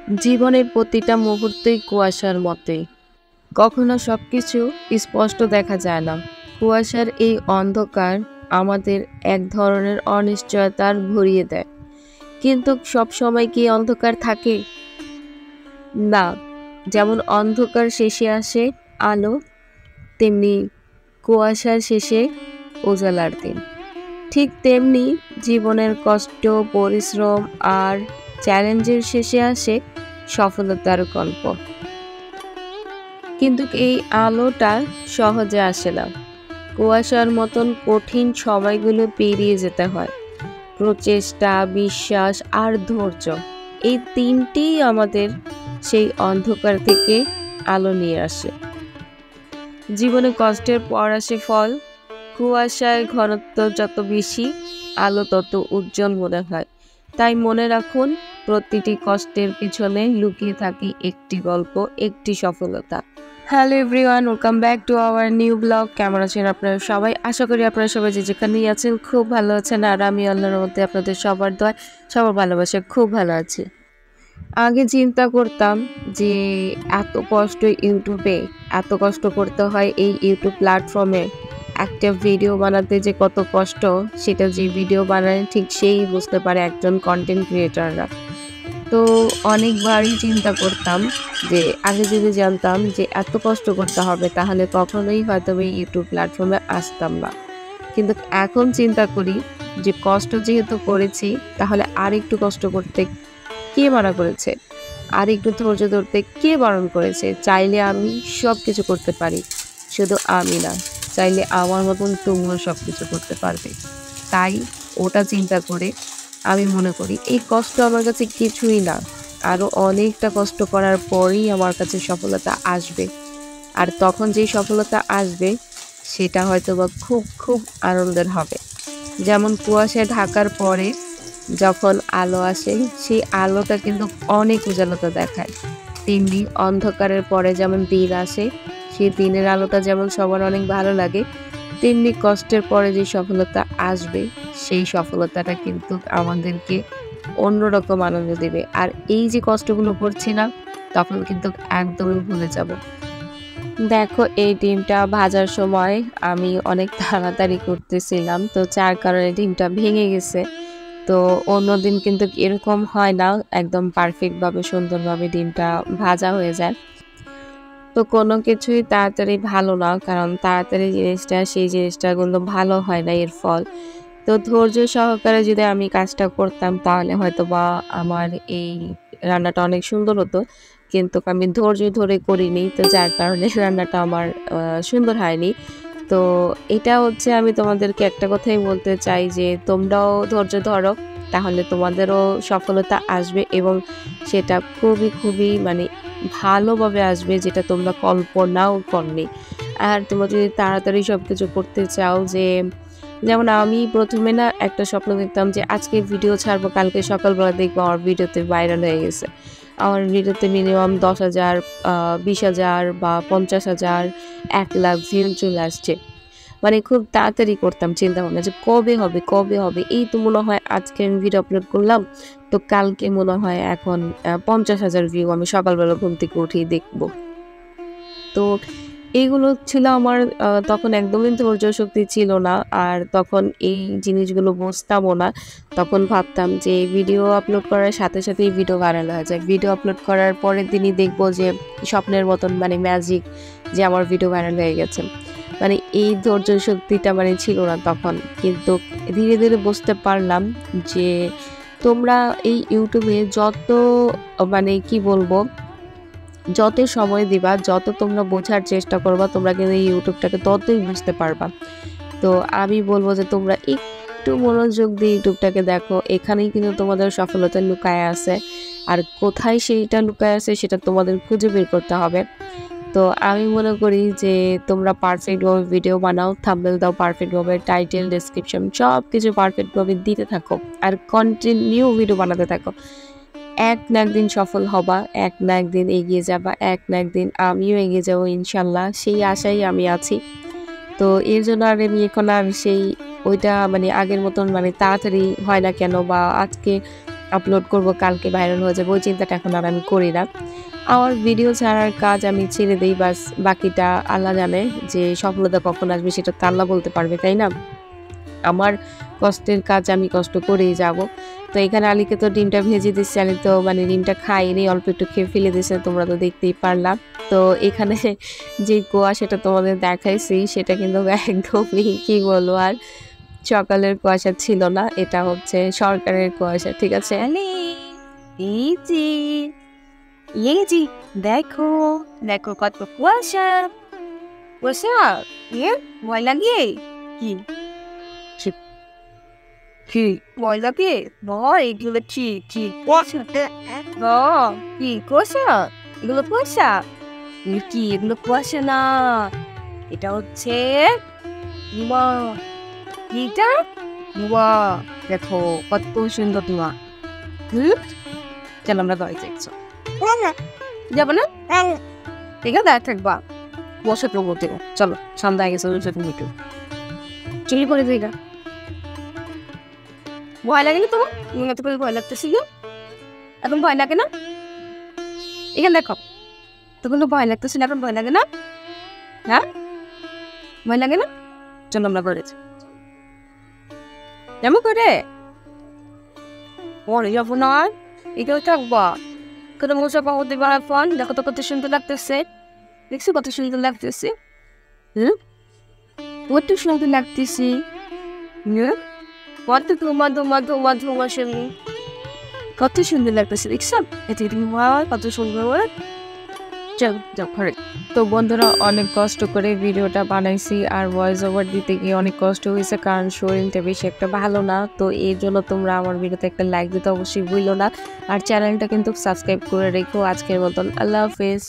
জীবনের প্রতিটা মুহূর্তেই কুয়াশার মতোই। কখনো সবকিছু স্পষ্ট দেখা যায় না। কুয়াশার এই অন্ধকার আমাদের এক ধরনের অনিশ্চয়তার ভরিয়ে দেয়। কিন্তু সবসময় কি অন্ধকার থাকে? না। যেমন অন্ধকার শেষে আসে আলো, তেমনি কুয়াশার শেষে উজালার দিন। ঠিক তেমনি জীবনের কষ্ট, পরিশ্রম আর চ্যালেঞ্জের শেষে আসে সফলতার গল্প। কিন্তু এই আলোটা সহজে আসে না। কুয়াশার মতন কঠিন সময়গুলো পেরিয়ে যেতে হয়। প্রচেষ্টা, বিশ্বাস আর ধৈর্য, এই তিনটিই আমাদের সেই অন্ধকার থেকে আলো নিয়ে আসে। জীবনে কষ্টের পর আসে ফল। কুয়াশায় ঘনত্ব যত বেশি, আলো তত উজ্জ্বল মনে হয়। তাই মনে রাখুন, প্রতিটি কষ্টের পিছনে লুকিয়ে থাকে একটি গল্প, একটি সফলতা। Hello everyone, welcome back to our new blog. কেমন আছেন আপনারা সবাই? আশা করি আপনারা সবাই যে যেখানেই আছেন খুব ভালো আছেন। আর আমি আল্লাহর মধ্যে আপনাদের সবার দোয়ায়, সবার ভালোবাসা খুব ভালো আছি। আগে চিন্তা করতাম যে এত কষ্ট ইউটিউবে, এত কষ্ট করতে হয় এই ইউটিউব প্ল্যাটফর্মে একটা ভিডিও বানাতে, যে কত কষ্ট সেটা যে ভিডিও বানায় ঠিক সেই বুঝতে পারে একজন কন্টেন্ট ক্রিয়েটররা। তো অনেকবারই চিন্তা করতাম যে আগে যদি জানতাম যে এত কষ্ট করতে হবে তাহলে কখনোই হয়তো এই ইউটিউব প্ল্যাটফর্মে আসতাম না। কিন্তু এখন চিন্তা করি যে কষ্ট যেহেতু করেছি, তাহলে আর একটু কষ্ট করতে কে মানা করেছে? আর একটু ধৈর্য ধরতে কে বারণ করেছে? চাইলে আমি সব কিছু করতে পারি, শুধু আমি না, চাইলে আমার মতন তুমিও সব কিছু করতে পারবে। তাই ওটা চিন্তা করে আমি মনে করি এই কষ্ট আমার কাছে কিছুই না, আরও অনেকটা কষ্ট করার পরেই আমার কাছে সফলতা আসবে। আর তখন যেই সফলতা আসবে সেটা হয়তো বা খুব খুব আনন্দের হবে। যেমন কুয়াশায় ঢাকার পরে যখন আলো আসে, সেই আলোটা কিন্তু অনেক উজ্জ্বলতা দেখায়। তেমনি অন্ধকারের পরে যেমন দিন আসে, সেই দিনের আলোটা যেমন সবার অনেক ভালো লাগে, তেমনি কষ্টের পরে যে সফলতা আসবে সেই সফলতাটা কিন্তু আমাদেরকে অন্যরকম আনন্দ দেবে। আর এই যে কষ্টগুলো করছি না, তখন কিন্তু একদমই ভুলে যাব। দেখো, এই ডিমটা ভাজার সময় আমি অনেক তাড়াতাড়ি করতেছিলাম, তো যার কারণে ডিমটা ভেঙে গেছে। তো অন্যদিন কিন্তু এরকম হয় না, একদম পারফেক্টভাবে সুন্দরভাবে ডিমটা ভাজা হয়ে যায়। তো কোনো কিছুই তাড়াতাড়ি ভালো না, কারণ তাড়াতাড়ি জিনিসটা, সেই জিনিসটা কিন্তু ভালো হয় না এর ফল। তো ধৈর্য সহকারে যদি আমি কাজটা করতাম তাহলে হয়তো বা আমার এই রান্নাটা অনেক সুন্দর হতো। কিন্তু আমি ধৈর্য ধরে করিনি, তো যার কারণে রান্নাটা আমার সুন্দর হয়নি। তো এটা হচ্ছে, আমি তোমাদেরকে একটা কথাই বলতে চাই যে তোমরাও ধৈর্য ধরো, তাহলে তোমাদেরও সফলতা আসবে এবং সেটা খুবই খুবই মানে ভালোভাবে আসবে, যেটা তোমরা কল্পনাও করনি। আর তোমরা যদি তাড়াতাড়ি সব কিছু করতে চাও, যে যেমন আমি প্রথমে না একটা স্বপ্ন দেখতাম যে আজকে ভিডিও ছাড়বো, কালকে সকালবেলা দেখবো আমার ভিডিওতে ভাইরাল হয়ে গেছে। আমার ভিডিওতে মিনিমাম 10,000, 20,000 বা 50,000, 1,00,000 ভিউ চলে আসছে। মানে খুব তাড়াতাড়ি করতাম চিন্তা ভাবনা যে কবে হবে, কবে হবে। এই তো মনে হয় আজকে আমি ভিডিও আপলোড করলাম, তো কালকে মনে হয় এখন 50,000 ভিউ আমি সকালবেলা ঘুম থেকে উঠেই দেখবো। তো এইগুলো ছিল আমার, তখন একদমই ধৈর্য শক্তি ছিল না। আর তখন এই জিনিসগুলো বুঝতামও না। তখন ভাবতাম যে ভিডিও আপলোড করার সাথে সাথেই ভিডিও ভাইরাল হয়ে যায়। ভিডিও আপলোড করার পরের দিনই দেখবো যে স্বপ্নের মতন, মানে ম্যাজিক, যে আমার ভিডিও ভাইরাল হয়ে গেছে। মানে এই ধৈর্য শক্তিটা মানে ছিল না তখন। কিন্তু ধীরে ধীরে বুঝতে পারলাম যে তোমরা এই ইউটিউবে যত, মানে কি বলবো, যত সময় দিবা, যত তোমরা বোঝার চেষ্টা করবা, তোমরা কিন্তু এই ইউটিউবটাকে ততই বুঝতে পারবা। তো আমি বলবো যে তোমরা একটু মনোযোগ দিয়ে ইউটিউবটাকে দেখো, এখানেই কিন্তু তোমাদের সফলতা লুকায় আছে। আর কোথায় সেইটা লুকায় আছে সেটা তোমাদের খুঁজে বের করতে হবে। তো আমি মনে করি যে তোমরা পারফেক্টভাবে ভিডিও বানাও, থাম্বনেল দাও পারফেক্টভাবে, টাইটেল, ডেসক্রিপশন সব কিছু পারফেক্টভাবে দিতে থাকো আর কন্টিনিউ ভিডিও বানাতে থাকো। এক না একদিন সফল হবা, এক না একদিন এগিয়ে যাবা, এক না একদিন আমিও এগিয়ে যাবো ইনশাল্লাহ, সেই আশাই আমি আছি। তো এর জন্য আর আমি এখন আর সেই ওইটা মানে আগের মতন মানে তাড়াতাড়ি হয় না কেন, বা আজকে আপলোড করব, কালকে ভাইরাল হয়ে যাবে, ওই চিন্তাটা এখন আর আমি করি না। আমার ভিডিও ছাড়ার কাজ আমি ছেড়ে দিই, বাস বাকিটা আল্লাহ জানে যে সফলতা কখন আসবে সেটা তো আল্লাহ বলতে পারবে, তাই না? আমার কষ্টের কাজ আমি কষ্ট করেই যাব। তো এখানে আলীকে তো ডিমটা ভেজে দিচ্ছি, আলী তো মানে ডিমটা খাইনি, অল্প একটু খেয়ে ফেলে দিয়েছে, তোমরা তো দেখতেই পারলাম। তো এখানে যে কুয়াশাটা তোমাদের দেখাইছি সেটা কিন্তু একদমই কি বলবো আর সকালের কুয়াশা ছিল না, এটা হচ্ছে সরকারের কুয়াশা, ঠিক আছে? এই যে এই যে দেখো দেখো কত কুয়াশা কুয়াশা ভয় লাগে কি কি ভয় লাগে ভয় এগুলো কি কুয়াশা কি কুয়াশা এগুলো কুয়াশা কি এগুলো কুয়াশা না এটা হচ্ছে ধোঁয়া এটা ধোঁয়া দেখো কত সুন্দর ধোঁয়া চলো আমরা ঘরে যাইছো যাবো না ঠিক আছে থাকবা বসে প্রবো চলো সন্ধ্যা হয়ে গেছে তুমি একটু চুরি করে দিই না ভয় লাগে না তোমার এত করে ভয় লাগতেছিল এখন ভয় লাগে না এখানে দেখো তখন তো ভয় লাগতেছিল এখন ভয় লাগে না হ্যাঁ ভয় লাগে না চলো আমরা ঘরে যেমন করে পরে যাবো না এটাও থাকবা কত মজা পাবো দেবার ফোন দেখো তো কত সুন্দর লাগতেছে দেখছি কত সুন্দর লাগতেছে কত সুন্দর লাগতেছে কত তোমার তোমার তোমার তোমার সঙ্গে কত সুন্দর লাগতেছে দেখছো এটি কত সুন্দর তো বন্ধুরা অনেক কষ্ট করে ভিডিওটা বানাইছি আর ভয়েস ওভার দিতে গিয়ে অনেক কষ্ট হয়েছে, কারণ শরীরটা বেশি একটা ভালো না। তো এর জন্য তোমরা আমার ভিডিওতে একটা লাইক দিতে অবশ্যই ভুলো না, আর চ্যানেলটা কিন্তু সাবস্ক্রাইব করে রেখো। আজকের মতন আল্লাহ হাফেজ।